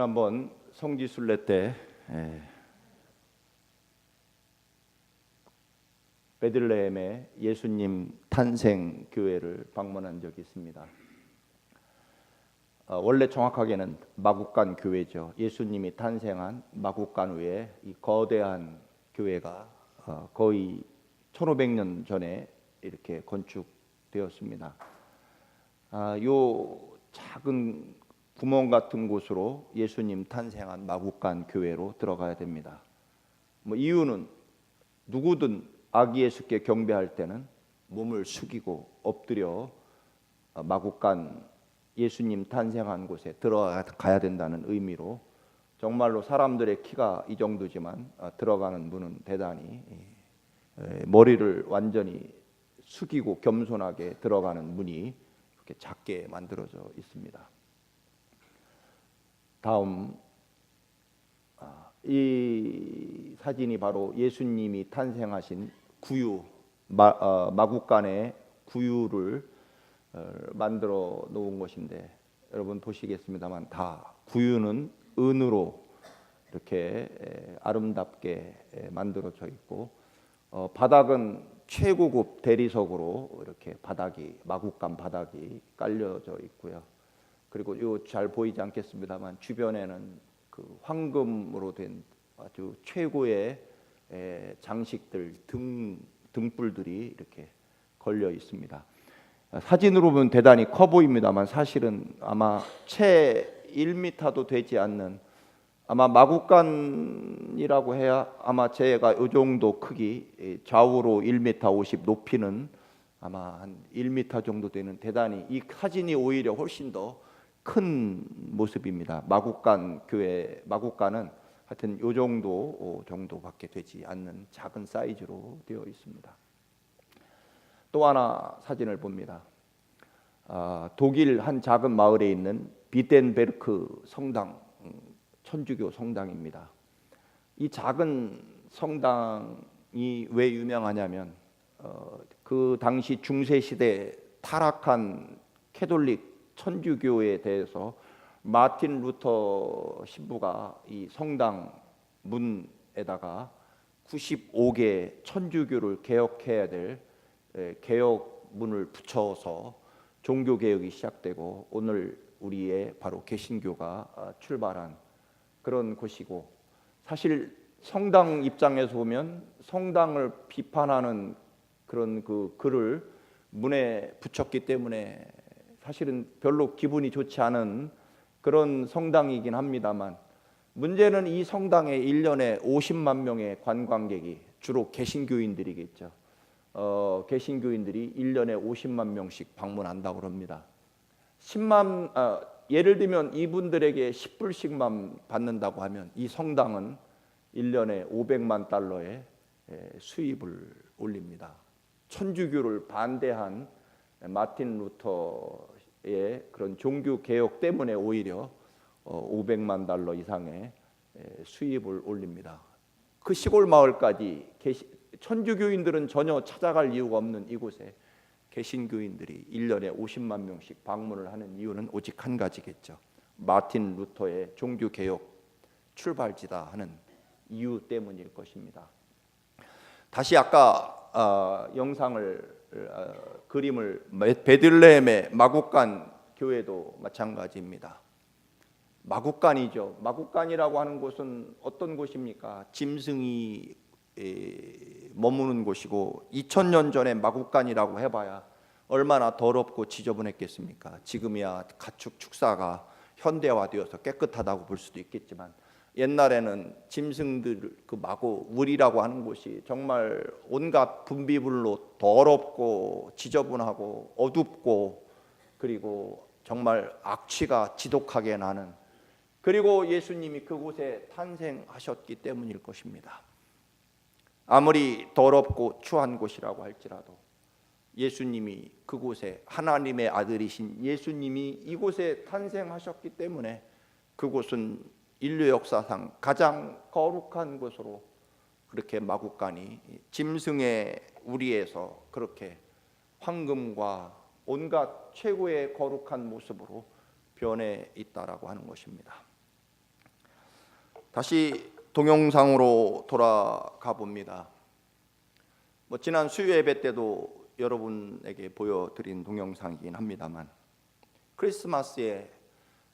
지난번 성지순례 때 베들레헴의 예수님 탄생 교회를 방문한 적이 있습니다. 원래 정확하게는 마국간 교회죠. 예수님이 탄생한 마국간 위에 이 거대한 교회가 거의 1500년 전에 이렇게 건축되었습니다. 요 작은 구멍 같은 곳으로 예수님 탄생한 마국간 교회로 들어가야 됩니다. 이유는 누구든 아기 예수께 경배할 때는 몸을 숙이고 엎드려 마국간 예수님 탄생한 곳에 들어가야 된다는 의미로, 정말로 사람들의 키가 이 정도지만 들어가는 문은 대단히 머리를 완전히 숙이고 겸손하게 들어가는 문이 이렇게 작게 만들어져 있습니다. 다음 이 사진이 바로 예수님이 탄생하신 구유, 마국간의 구유를 만들어 놓은 것인데, 여러분 보시겠습니다만 다 구유는 은으로 이렇게 아름답게 만들어져 있고, 바닥은 최고급 대리석으로 이렇게 마국간 바닥이 깔려져 있고요. 그리고 요 잘 보이지 않겠습니다만 주변에는 그 황금으로 된 아주 최고의 장식들, 등불들이 이렇게 걸려 있습니다. 사진으로 보면 대단히 커 보입니다만 사실은 아마 채 1m도 되지 않는, 아마 마국간이라고 해야 아마 제가 이 정도 크기, 좌우로 1m 50, 높이는 아마 한 1m 정도 되는, 대단히 이 사진이 오히려 훨씬 더 큰 모습입니다. 마국간 교회, 마국간은 하여튼 이 정도밖에 되지 않는 작은 사이즈로 되어 있습니다. 또 하나 사진을 봅니다. 독일 한 작은 마을에 있는 비텐베르크 성당, 천주교 성당입니다. 이 작은 성당이 왜 유명하냐면 그 당시 중세 시대 타락한 캐톨릭 천주교에 대해서 마틴 루터 신부가 이 성당 문에다가 95개 천주교를 개혁해야 될 개혁문을 붙여서 종교 개혁이 시작되고, 오늘 우리의 바로 개신교가 출발한 그런 곳이고, 사실 성당 입장에서 보면 성당을 비판하는 그런 그 글을 문에 붙였기 때문에 사실은 별로 기분이 좋지 않은 그런 성당이긴 합니다만, 문제는 이 성당에 1년에 50만 명의 관광객이, 주로 개신교인들이겠죠. 개신교인들이 1년에 50만 명씩 방문한다고 합니다. 예를 들면 이분들에게 10불씩만 받는다고 하면 이 성당은 1년에 500만 달러의 수입을 올립니다. 천주교를 반대한 마틴 루터의 그런 종교 개혁 때문에 오히려 500만 달러 이상의 수입을 올립니다. 그 시골 마을까지 천주교인들은 전혀 찾아갈 이유가 없는 이곳에 개신교인들이 1년에 50만 명씩 방문을 하는 이유는 오직 한 가지겠죠. 마틴 루터의 종교 개혁 출발지다 하는 이유 때문일 것입니다. 다시 아까 그림을, 베들레헴의 마국간 교회도 마찬가지입니다. 마국간이죠. 마국간이라고 하는 곳은 어떤 곳입니까? 짐승이 머무는 곳이고, 2000년 전에 마국간이라고 해봐야 얼마나 더럽고 지저분했겠습니까? 지금이야 가축 축사가 현대화되어서 깨끗하다고 볼 수도 있겠지만, 옛날에는 짐승들 그 물이라고 하는 곳이 정말 온갖 분비물로 더럽고 지저분하고 어둡고, 그리고 정말 악취가 지독하게 나는, 그리고 예수님이 그곳에 탄생하셨기 때문일 것입니다. 아무리 더럽고 추한 곳이라고 할지라도 예수님이 그곳에, 하나님의 아들이신 예수님이 이곳에 탄생하셨기 때문에 그곳은 인류 역사상 가장 거룩한 곳으로, 그렇게 마국간이 짐승의 우리에서 그렇게 황금과 온갖 최고의 거룩한 모습으로 변해 있다라고 하는 것입니다. 다시 동영상으로 돌아가 봅니다. 지난 수요 예배 때도 여러분에게 보여드린 동영상이긴 합니다만, 크리스마스에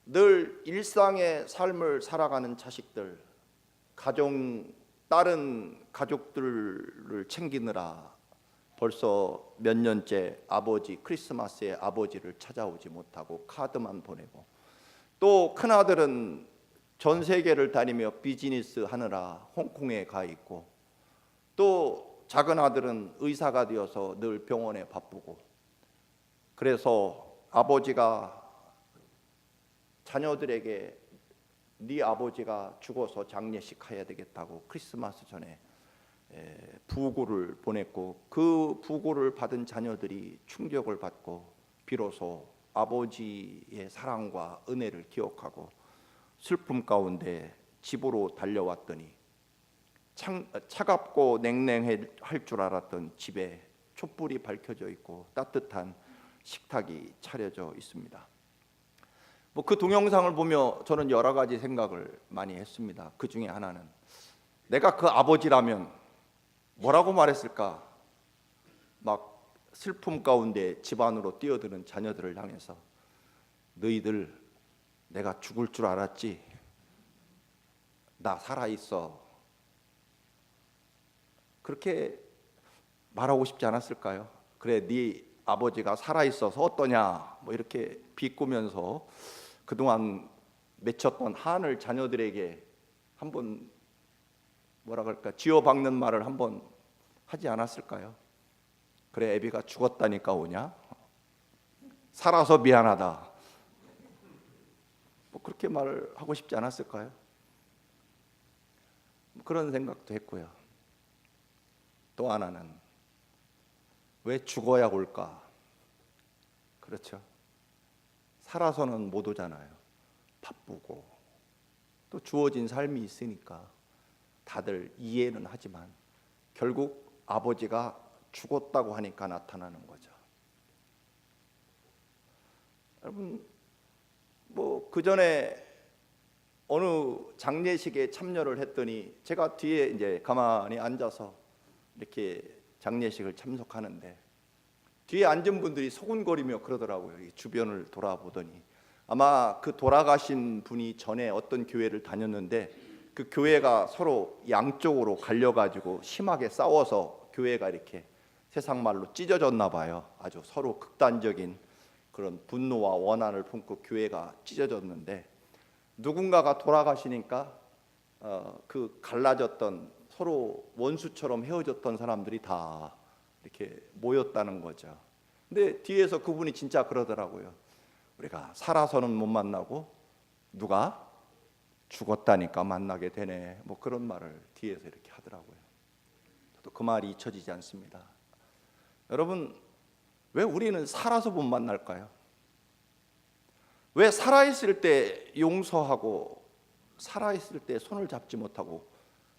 늘 일상의 삶을 살아가는 자식들, 다른 가족들을 챙기느라 벌써 몇 년째 크리스마스에 아버지를 찾아오지 못하고 카드만 보내고, 또 큰아들은 전 세계를 다니며 비즈니스 하느라 홍콩에 가 있고, 또 작은 아들은 의사가 되어서 늘 병원에 바쁘고, 그래서 아버지가 자녀들에게 네 아버지가 죽어서 장례식 해야 되겠다고 크리스마스 전에 부고를 보냈고, 그 부고를 받은 자녀들이 충격을 받고 비로소 아버지의 사랑과 은혜를 기억하고 슬픔 가운데 집으로 달려왔더니 차갑고 냉랭할 줄 알았던 집에 촛불이 밝혀져 있고 따뜻한 식탁이 차려져 있습니다. 그 동영상을 보며 저는 여러 가지 생각을 많이 했습니다. 그 중에 하나는, 내가 그 아버지라면 뭐라고 말했을까? 막 슬픔 가운데 집 안으로 뛰어드는 자녀들을 향해서, 너희들 내가 죽을 줄 알았지? 나 살아있어. 그렇게 말하고 싶지 않았을까요? 그래, 네 아버지가 살아있어서 어떠냐? 이렇게 비꼬면서 그동안 맺혔던 한을 자녀들에게 한번 쥐어박는 말을 한번 하지 않았을까요? 그래, 애비가 죽었다니까 오냐? 살아서 미안하다. 그렇게 말을 하고 싶지 않았을까요? 그런 생각도 했고요. 또 하나는, 왜 죽어야 올까? 그렇죠. 살아서는 못 오잖아요. 바쁘고 또 주어진 삶이 있으니까 다들 이해는 하지만 결국 아버지가 죽었다고 하니까 나타나는 거죠. 여러분, 그 전에 어느 장례식에 참여를 했더니 제가 뒤에 이제 가만히 앉아서 이렇게 장례식을 참석하는데, 뒤에 앉은 분들이 소곤거리며 그러더라고요. 주변을 돌아보더니 아마 그 돌아가신 분이 전에 어떤 교회를 다녔는데 그 교회가 서로 양쪽으로 갈려가지고 심하게 싸워서 교회가 이렇게 세상 말로 찢어졌나 봐요. 아주 서로 극단적인 그런 분노와 원한을 품고 교회가 찢어졌는데, 누군가가 돌아가시니까 그 갈라졌던, 서로 원수처럼 헤어졌던 사람들이 다 이렇게 모였다는 거죠. 근데 뒤에서 그분이 진짜 그러더라고요. 우리가 살아서는 못 만나고 누가 죽었다니까 만나게 되네. 그런 말을 뒤에서 이렇게 하더라고요. 저도 그 말이 잊혀지지 않습니다. 여러분, 왜 우리는 살아서 못 만날까요? 왜 살아있을 때 용서하고 살아있을 때 손을 잡지 못하고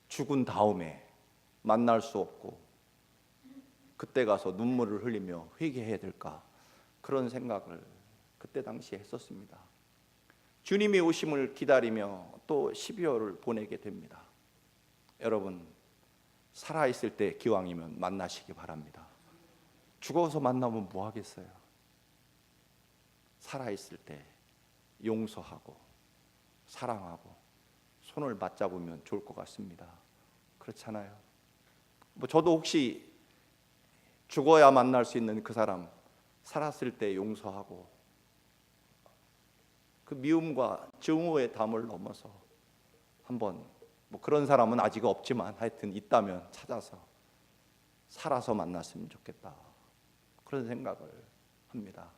죽은 다음에 만날 수 없고 그때 가서 눈물을 흘리며 회개해야 될까? 그런 생각을 그때 당시에 했었습니다. 주님이 오심을 기다리며 또 12월을 보내게 됩니다. 여러분, 살아있을 때 기왕이면 만나시기 바랍니다. 죽어서 만나면 뭐 하겠어요? 살아있을 때 용서하고 사랑하고 손을 맞잡으면 좋을 것 같습니다. 그렇잖아요. 저도 혹시 죽어야 만날 수 있는 그 사람, 살았을 때 용서하고 그 미움과 증오의 담을 넘어서 한번, 그런 사람은 아직 없지만 하여튼 있다면 찾아서 살아서 만났으면 좋겠다, 그런 생각을 합니다.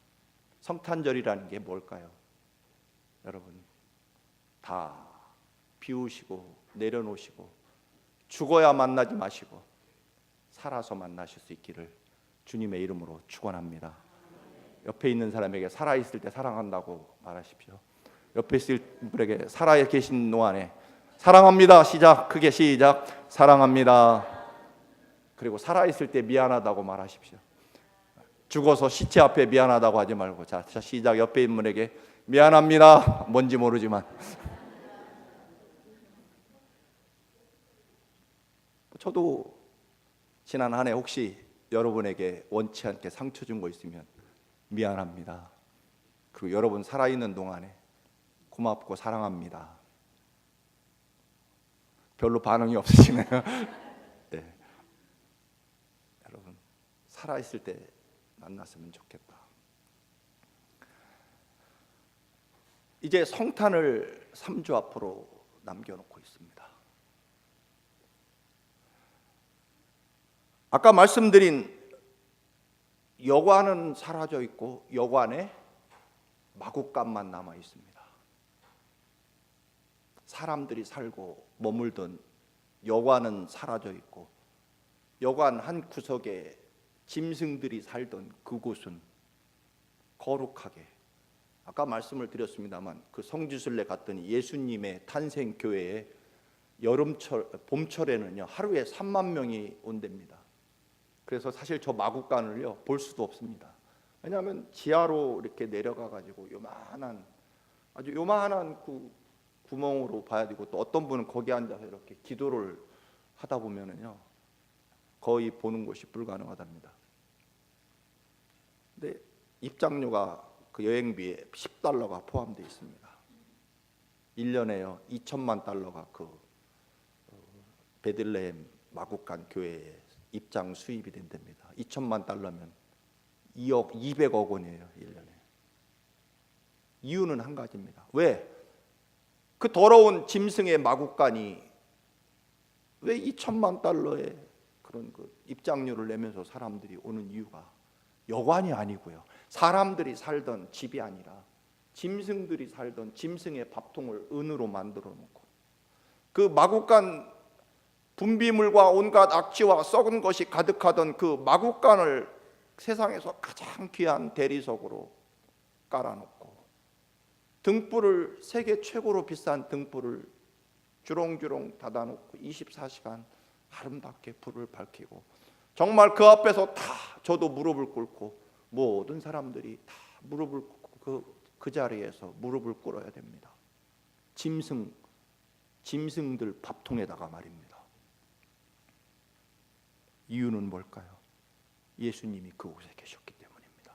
성탄절이라는 게 뭘까요? 여러분, 다 비우시고 내려놓으시고 죽어야 만나지 마시고 살아서 만나실 수 있기를 주님의 이름으로 축원합니다. 옆에 있는 사람에게 살아있을 때 사랑한다고 말하십시오. 옆에 있을 분에게 살아 계신 동안에 사랑합니다. 시작. 크게 시작. 사랑합니다. 그리고 살아있을 때 미안하다고 말하십시오. 죽어서 시체 앞에 미안하다고 하지 말고, 자 시작. 옆에 있는 분에게 미안합니다. 뭔지 모르지만 저도 지난 한 해 혹시 여러분에게 원치 않게 상처 준 거 있으면 미안합니다. 그리고 여러분 살아있는 동안에 고맙고 사랑합니다. 별로 반응이 없으시네요. 네. 여러분 살아있을 때 만났으면 좋겠다. 이제 성탄을 3주 앞으로 남겨놓고 있습니다. 아까 말씀드린 여관은 사라져 있고 여관에 마구간만 남아 있습니다. 사람들이 살고 머물던 여관은 사라져 있고 여관 한 구석에 짐승들이 살던 그곳은 거룩하게, 아까 말씀을 드렸습니다만 그 성지순례 갔더니 예수님의 탄생 교회에 봄철에는요 하루에 3만 명이 온답니다. 그래서 사실 저 마구간을요 볼 수도 없습니다. 왜냐하면 지하로 이렇게 내려가 가지고 아주 요만한 구멍으로 봐야 되고, 또 어떤 분은 거기 앉아서 이렇게 기도를 하다 보면은요 거의 보는 것이 불가능하답니다. 근데 입장료가 그 여행비에 $10가 포함되어 있습니다. 1년에요 2천만 달러가 그 베들레헴 마구간 교회에 입장 수입이 된답니다. 2천만 달러면 200억 원이에요 1년에. 이유는 한 가지입니다. 왜? 그 더러운 짐승의 마구간이 왜 2천만 달러의 그런 그 입장료를 내면서 사람들이 오는 이유가 여관이 아니고요, 사람들이 살던 집이 아니라 짐승들이 살던 짐승의 밥통을 은으로 만들어 놓고 그 마구간 분비물과 온갖 악취와 썩은 것이 가득하던 그 마구간을 세상에서 가장 귀한 대리석으로 깔아놓고 등불을, 세계 최고로 비싼 등불을 주렁주렁 닫아놓고 24시간 아름답게 불을 밝히고, 정말 그 앞에서 다 저도 무릎을 꿇고 모든 사람들이 다 무릎을 꿇고 그 자리에서 무릎을 꿇어야 됩니다. 짐승들 밥통에다가 말입니다. 이유는 뭘까요? 예수님이 그곳에 계셨기 때문입니다.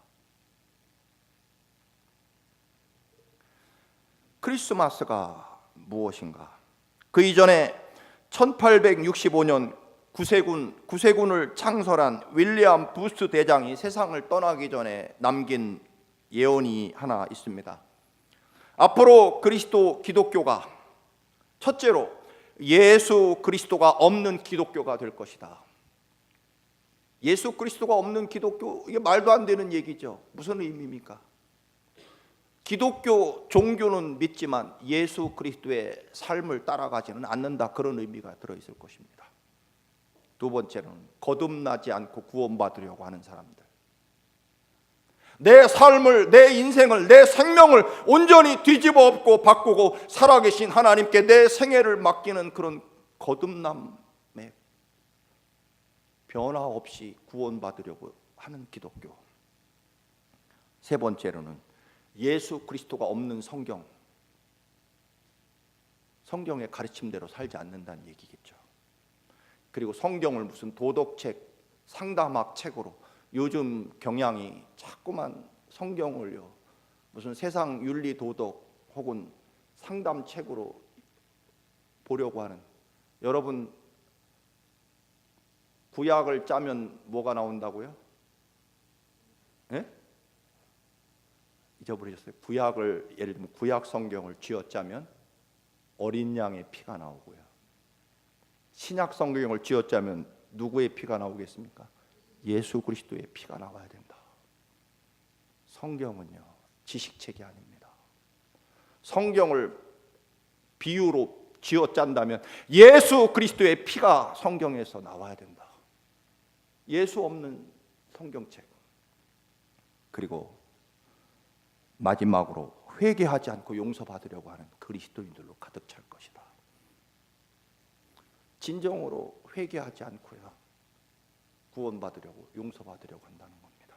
크리스마스가 무엇인가? 그 이전에 1865년 구세군을 창설한 윌리엄 부스트 대장이 세상을 떠나기 전에 남긴 예언이 하나 있습니다. 앞으로 기독교가 첫째로 예수 그리스도가 없는 기독교가 될 것이다. 예수 그리스도가 없는 기독교, 이게 말도 안 되는 얘기죠. 무슨 의미입니까? 기독교 종교는 믿지만 예수 그리스도의 삶을 따라가지는 않는다, 그런 의미가 들어있을 것입니다. 두 번째는 거듭나지 않고 구원받으려고 하는 사람들, 내 삶을, 내 인생을, 내 생명을 온전히 뒤집어 엎고 바꾸고 살아계신 하나님께 내 생애를 맡기는 그런 거듭남의 변화 없이 구원받으려고 하는 기독교. 세 번째로는 예수 그리스도가 없는 성경의 가르침대로 살지 않는다는 얘기겠죠. 그리고 성경을 무슨 도덕책, 상담학 책으로, 요즘 경향이 자꾸만 성경을요 무슨 세상 윤리 도덕 혹은 상담책으로 보려고 하는, 여러분 구약을 짜면 뭐가 나온다고요? 예? 잊어버리셨어요? 구약을, 예를 들면 구약 성경을 쥐어짜면 어린 양의 피가 나오고요, 신약 성경을 쥐어짜면 누구의 피가 나오겠습니까? 예수 그리스도의 피가 나와야 된다. 성경은요 지식책이 아닙니다. 성경을 비유로 쥐어짠다면 예수 그리스도의 피가 성경에서 나와야 된다. 예수 없는 성경책. 그리고 마지막으로 회개하지 않고 용서받으려고 하는 그리스도인들로 가득 찰 것이다. 진정으로 회개하지 않고요 구원받으려고, 용서받으려고 한다는 겁니다.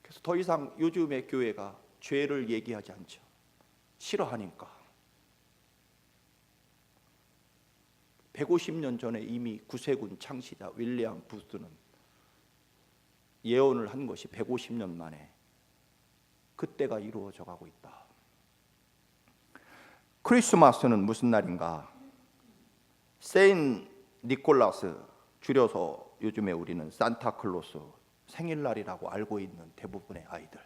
그래서 더 이상 요즘의 교회가 죄를 얘기하지 않죠. 싫어하니까. 150년 전에 이미 구세군 창시자 윌리엄 부스는 예언을 한 것이 150년 만에 그때가 이루어져 가고 있다. 크리스마스는 무슨 날인가? 세인 니콜라스, 줄여서 요즘에 우리는 산타클로스 생일날이라고 알고 있는 대부분의 아이들.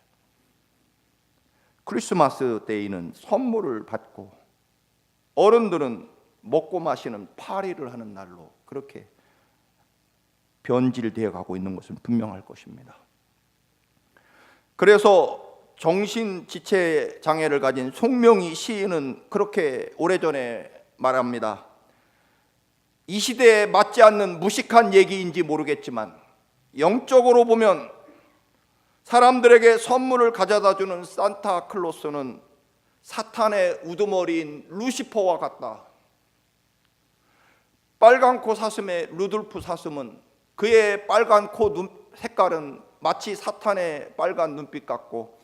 크리스마스 데이는 선물을 받고 어른들은 먹고 마시는 파리를 하는 날로 그렇게 변질되어 가고 있는 것은 분명할 것입니다. 그래서 정신지체 장애를 가진 송명희 시인은 그렇게 오래전에 말합니다. 이 시대에 맞지 않는 무식한 얘기인지 모르겠지만 영적으로 보면 사람들에게 선물을 가져다 주는 산타클로스는 사탄의 우두머리인 루시퍼와 같다. 빨간 코 사슴의 루돌프 사슴은 그의 빨간 코 색깔은 마치 사탄의 빨간 눈빛 같고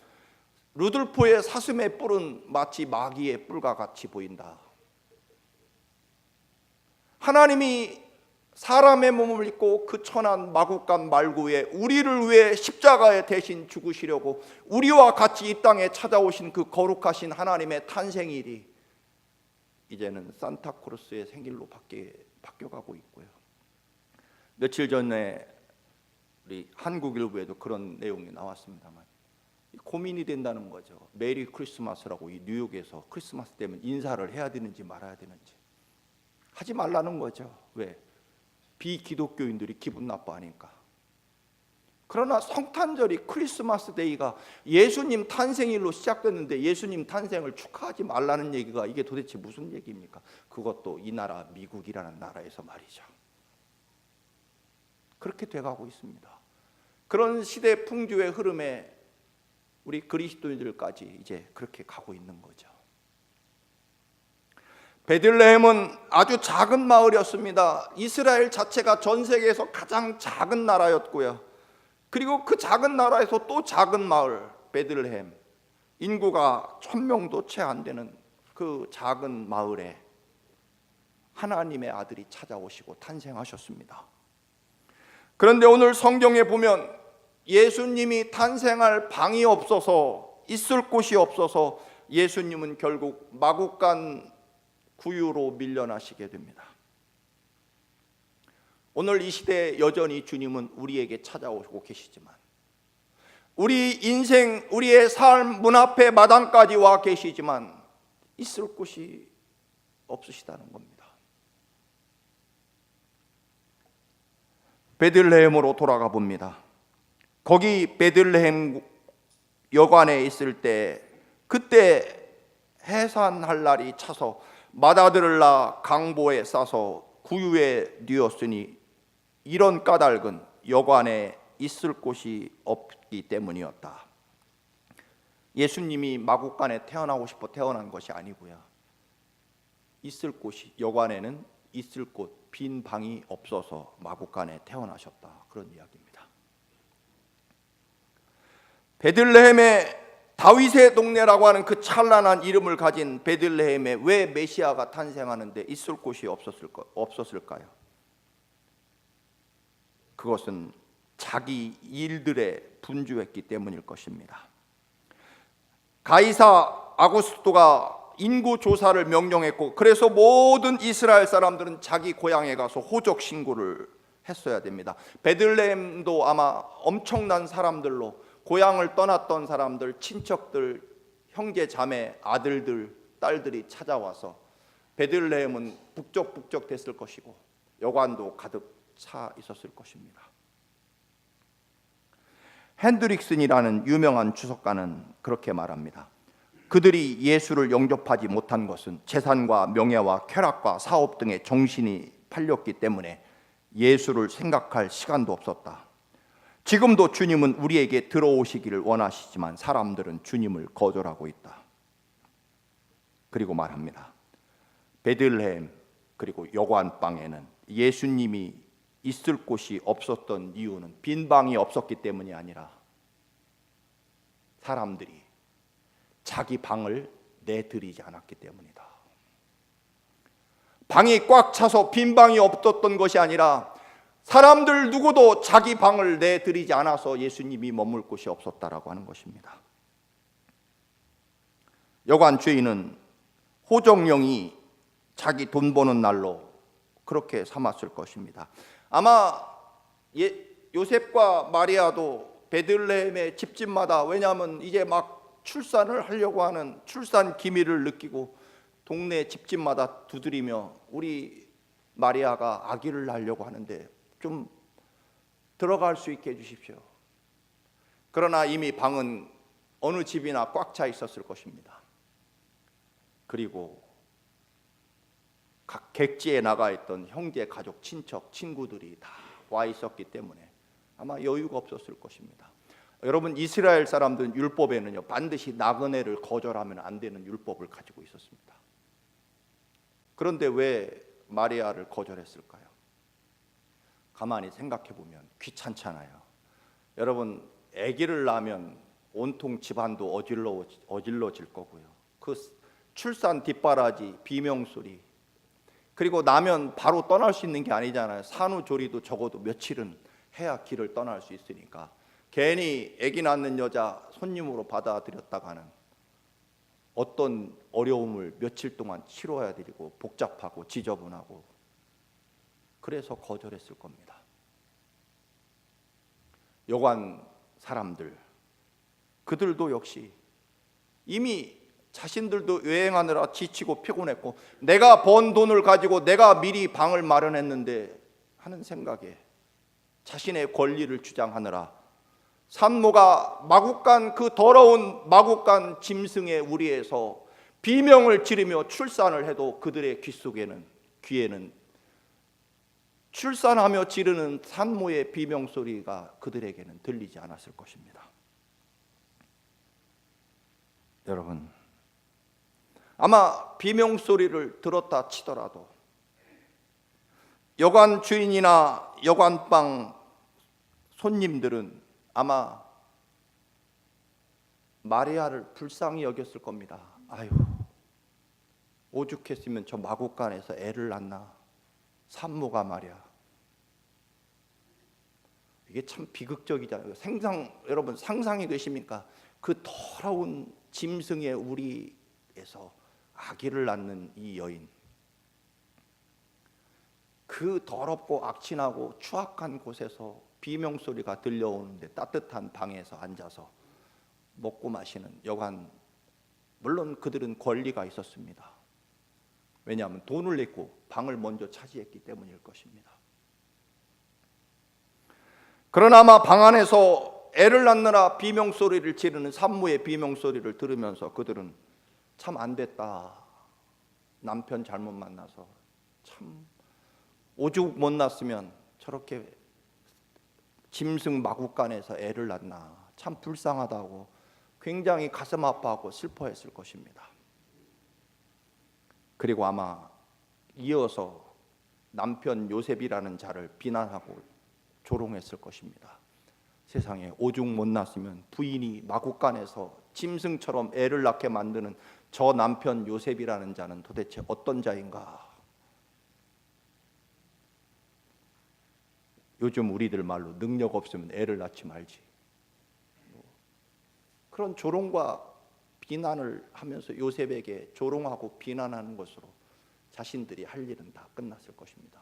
루돌프의 사슴의 뿔은 마치 마귀의 뿔과 같이 보인다. 하나님이 사람의 몸을 입고 그 천한 마구간 말구에 우리를 위해 십자가에 대신 죽으시려고 우리와 같이 이 땅에 찾아오신 그 거룩하신 하나님의 탄생일이 이제는 산타크로스의 생일로 바뀌어가고 있고요. 며칠 전에 우리 한국 일부에도 그런 내용이 나왔습니다만 고민이 된다는 거죠. 메리 크리스마스라고 이 뉴욕에서 크리스마스 때면 인사를 해야 되는지 말아야 되는지 하지 말라는 거죠. 왜? 비기독교인들이 기분 나빠하니까. 그러나 성탄절이 크리스마스 데이가 예수님 탄생일로 시작됐는데 예수님 탄생을 축하하지 말라는 얘기가 이게 도대체 무슨 얘기입니까? 그것도 이 나라 미국이라는 나라에서 말이죠. 그렇게 돼가고 있습니다. 그런 시대 풍조의 흐름에 우리 그리스도인들까지 이제 그렇게 가고 있는 거죠. 베들레헴은 아주 작은 마을이었습니다. 이스라엘 자체가 전 세계에서 가장 작은 나라였고요. 그리고 그 작은 나라에서 또 작은 마을 베들레헴, 인구가 1000명도 채 안 되는 그 작은 마을에 하나님의 아들이 찾아오시고 탄생하셨습니다. 그런데 오늘 성경에 보면 예수님이 탄생할 방이 없어서, 있을 곳이 없어서 예수님은 결국 마구간 구유로 밀려나시게 됩니다. 오늘 이 시대에 여전히 주님은 우리에게 찾아오고 계시지만, 우리 인생, 우리의 삶 문 앞에 마당까지 와 계시지만 있을 곳이 없으시다는 겁니다. 베들레헴으로 돌아가 봅니다. 거기 베들레헴 여관에 있을 때 그때 해산할 날이 차서 맏아들을 낳아 강보에 싸서 구유에 뉘었으니 이런 까닭은 여관에 있을 곳이 없기 때문이었다. 예수님이 마구간에 태어나고 싶어 태어난 것이 아니고요. 있을 곳이, 여관에는 있을 곳, 빈 방이 없어서 마구간에 태어나셨다. 그런 이야기입니다. 베들레헴의 다윗의 동네라고 하는 그 찬란한 이름을 가진 베들레헴에 왜 메시아가 탄생하는데 있을 곳이 없었을까요? 그것은 자기 일들에 분주했기 때문일 것입니다. 가이사 아구스토가 인구 조사를 명령했고, 그래서 모든 이스라엘 사람들은 자기 고향에 가서 호적 신고를 했어야 됩니다. 베들레헴도 아마 엄청난 사람들로, 고향을 떠났던 사람들, 친척들, 형제 자매, 아들들, 딸들이 찾아와서 베들레헴은 북적북적 됐을 것이고 여관도 가득 차 있었을 것입니다. 핸드릭슨이라는 유명한 주석가는 그렇게 말합니다. 그들이 예수를 영접하지 못한 것은 재산과 명예와 쾌락과 사업 등의 정신이 팔렸기 때문에 예수를 생각할 시간도 없었다. 지금도 주님은 우리에게 들어오시기를 원하시지만 사람들은 주님을 거절하고 있다. 그리고 말합니다. 베들레헴 그리고 여관방에는 예수님이 있을 곳이 없었던 이유는 빈 방이 없었기 때문이 아니라 사람들이 자기 방을 내드리지 않았기 때문이다. 방이 꽉 차서 빈 방이 없었던 것이 아니라 사람들 누구도 자기 방을 내드리지 않아서 예수님이 머물 곳이 없었다라고 하는 것입니다. 여관 주인은 호정령이 자기 돈 버는 날로 그렇게 삼았을 것입니다. 아마 요셉과 마리아도 베들레헴의 집집마다, 왜냐하면 이제 막 출산을 하려고 하는 출산 기미를 느끼고 동네 집집마다 두드리며 우리 마리아가 아기를 낳으려고 하는데 좀 들어갈 수 있게 해주십시오. 그러나 이미 방은 어느 집이나 꽉 차 있었을 것입니다. 그리고 각 객지에 나가 있던 형제, 가족, 친척, 친구들이 다 와 있었기 때문에 아마 여유가 없었을 것입니다. 여러분, 이스라엘 사람들은 율법에는요, 반드시 나그네를 거절하면 안 되는 율법을 가지고 있었습니다. 그런데 왜 마리아를 거절했을까요? 가만히 생각해 보면 귀찮잖아요. 여러분, 아기를 낳으면 온통 집안도 어질러질 거고요. 그 출산 뒷바라지, 비명소리, 그리고 나면 바로 떠날 수 있는 게 아니잖아요. 산후조리도 적어도 며칠은 해야 길을 떠날 수 있으니까 괜히 아기 낳는 여자 손님으로 받아들였다가는 어떤 어려움을 며칠 동안 치러야 되고 복잡하고 지저분하고, 그래서 거절했을 겁니다. 여관 사람들, 그들도 역시 이미 자신들도 여행하느라 지치고 피곤했고 내가 번 돈을 가지고 내가 미리 방을 마련했는데 하는 생각에 자신의 권리를 주장하느라 산모가 마구간, 그 더러운 마구간 짐승의 우리에서 비명을 지르며 출산을 해도 그들의 귀에는 출산하며 지르는 산모의 비명소리가 그들에게는 들리지 않았을 것입니다. 여러분, 아마 비명소리를 들었다 치더라도 여관 주인이나 여관방 손님들은 아마 마리아를 불쌍히 여겼을 겁니다. 아유, 오죽했으면 저 마구간에서 애를 낳나, 산모가 말이야. 이게 참 비극적이잖아요. 여러분 상상이 되십니까? 그 더러운 짐승의 우리에서 아기를 낳는 이 여인, 그 더럽고 악취나고 추악한 곳에서 비명소리가 들려오는데 따뜻한 방에서 앉아서 먹고 마시는 여관, 물론 그들은 권리가 있었습니다. 왜냐하면 돈을 냈고 방을 먼저 차지했기 때문일 것입니다. 그러나 아마 방 안에서 애를 낳느라 비명소리를 지르는 산모의 비명소리를 들으면서 그들은 참 안 됐다, 남편 잘못 만나서 참 오죽 못 낳았으면 저렇게 짐승 마구간에서 애를 낳나, 참 불쌍하다고 굉장히 가슴 아파하고 슬퍼했을 것입니다. 그리고 아마 이어서 남편 요셉이라는 자를 비난하고 조롱했을 것입니다. 세상에 오죽 못 낳았으면 부인이 마구간에서 짐승처럼 애를 낳게 만드는 저 남편 요셉이라는 자는 도대체 어떤 자인가. 요즘 우리들 말로 능력 없으면 애를 낳지 말지, 그런 조롱과 비난을 하면서 요셉에게 조롱하고 비난하는 것으로 자신들이 할 일은 다 끝났을 것입니다.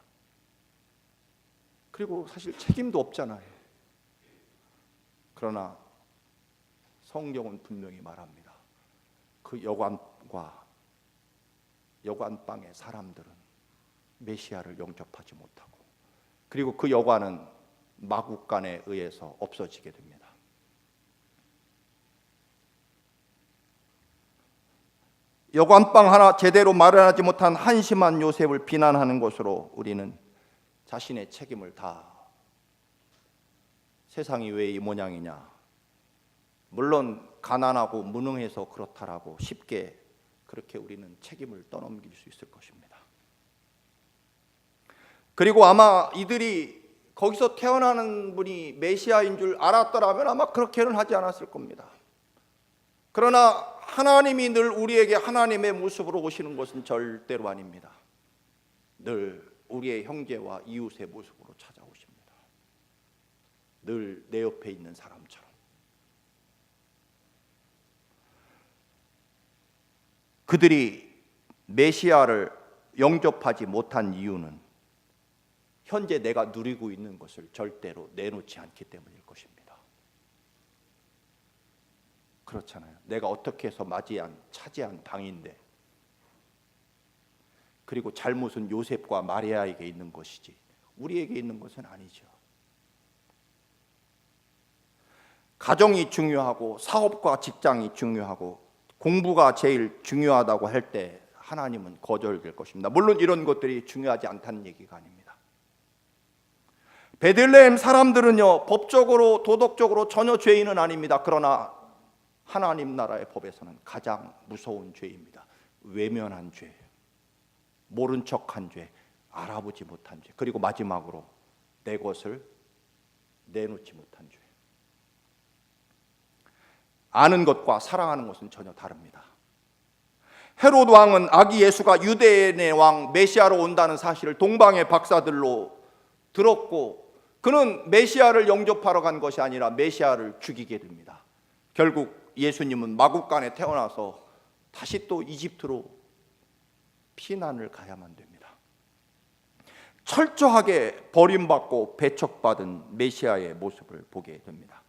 그리고 사실 책임도 없잖아요. 그러나 성경은 분명히 말합니다. 그 여관과 여관방의 사람들은 메시아를 영접하지 못하고, 그리고 그 여관은 마구간에 의해서 없어지게 됩니다. 여관방 하나 제대로 마련하지 못한 한심한 요셉을 비난하는 것으로 우리는 자신의 책임을 다, 세상이 왜 이 모양이냐, 물론 가난하고 무능해서 그렇다라고 쉽게 그렇게 우리는 책임을 떠넘길 수 있을 것입니다. 그리고 아마 이들이 거기서 태어나는 분이 메시아인 줄 알았더라면 아마 그렇게는 하지 않았을 겁니다. 그러나 하나님이 늘 우리에게 하나님의 모습으로 오시는 것은 절대로 아닙니다. 늘 우리의 형제와 이웃의 모습으로 찾아오십니다. 늘 내 옆에 있는 사람처럼. 그들이 메시아를 영접하지 못한 이유는 현재 내가 누리고 있는 것을 절대로 내놓지 않기 때문일 것입니다. 그렇잖아요. 내가 어떻게 해서 차지한 방인데, 그리고 잘못은 요셉과 마리아에게 있는 것이지 우리에게 있는 것은 아니죠. 가정이 중요하고 사업과 직장이 중요하고 공부가 제일 중요하다고 할 때 하나님은 거절될 것입니다. 물론 이런 것들이 중요하지 않다는 얘기가 아닙니다. 베들레헴 사람들은요, 법적으로 도덕적으로 전혀 죄인은 아닙니다. 그러나 하나님 나라의 법에서는 가장 무서운 죄입니다. 외면한 죄, 모른 척한 죄, 알아보지 못한 죄, 그리고 마지막으로 내 것을 내놓지 못한 죄. 아는 것과 사랑하는 것은 전혀 다릅니다. 헤롯 왕은 아기 예수가 유대인의 왕 메시아로 온다는 사실을 동방의 박사들로 들었고, 그는 메시아를 영접하러 간 것이 아니라 메시아를 죽이게 됩니다. 결국 예수님은 마국간에 태어나서 다시 또 이집트로 피난을 가야만 됩니다. 철저하게 버림받고 배척받은 메시아의 모습을 보게 됩니다.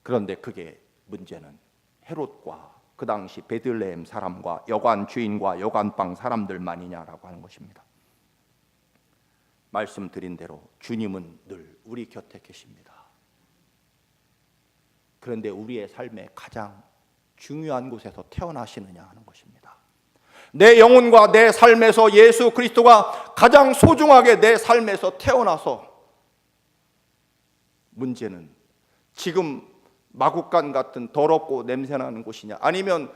그런데 그게 문제는 헤롯과 그 당시 베들레헴 사람과 여관 주인과 여관방 사람들만이냐라고 하는 것입니다. 말씀드린 대로 주님은 늘 우리 곁에 계십니다. 그런데 우리의 삶에 가장 중요한 곳에서 태어나시느냐 하는 것입니다. 내 영혼과 내 삶에서 예수 그리스도가 가장 소중하게 내 삶에서 태어나서, 문제는 지금 마국간 같은 더럽고 냄새나는 곳이냐, 아니면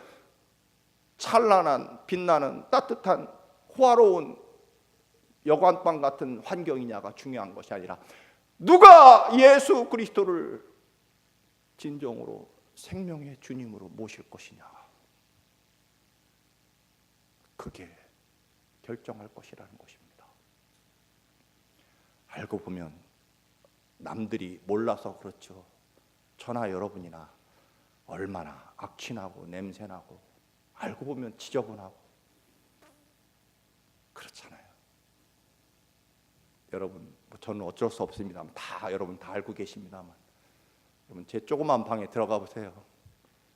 찬란한 빛나는 따뜻한 호화로운 여관방 같은 환경이냐가 중요한 것이 아니라 누가 예수 그리스도를 진정으로 생명의 주님으로 모실 것이냐, 그게 결정할 것이라는 것입니다. 알고 보면 남들이 몰라서 그렇죠. 저나 여러분이나 얼마나 악취나고 냄새나고 알고 보면 지저분하고 그렇잖아요. 여러분, 저는 어쩔 수 없습니다만 여러분 다 알고 계십니다만, 여러분 제 조그만 방에 들어가 보세요.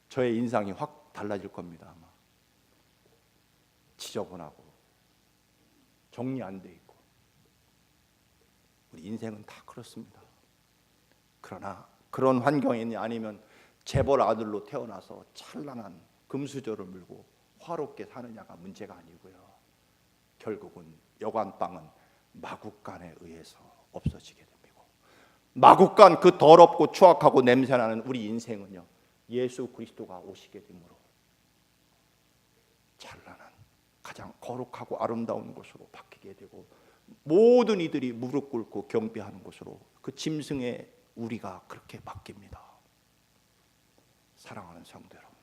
저의 인상이 확 달라질 겁니다. 아마 지저분하고 정리 안 돼 있고, 우리 인생은 다 그렇습니다. 그러나 그런 환경이니 아니면 재벌 아들로 태어나서 찬란한 금수저를 물고 화롭게 사느냐가 문제가 아니고요, 결국은 여관방은 마국간에 의해서 없어지게 됩니다. 마국간 그 더럽고 추악하고 냄새나는 우리 인생은요, 예수 그리스도가 오시게 되므로 찬란한 가장 거룩하고 아름다운 곳으로 바뀌게 되고, 모든 이들이 무릎 꿇고 경배하는 곳으로 그 짐승의 우리가 그렇게 바뀝니다. 사랑하는 성도 여러분,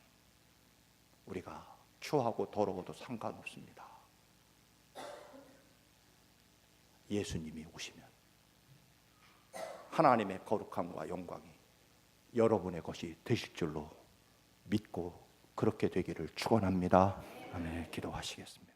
우리가 추하고 더러워도 상관없습니다. 예수님이 오시면 하나님의 거룩함과 영광이 여러분의 것이 되실 줄로 믿고 그렇게 되기를 축원합니다. 아멘. 기도하시겠습니다.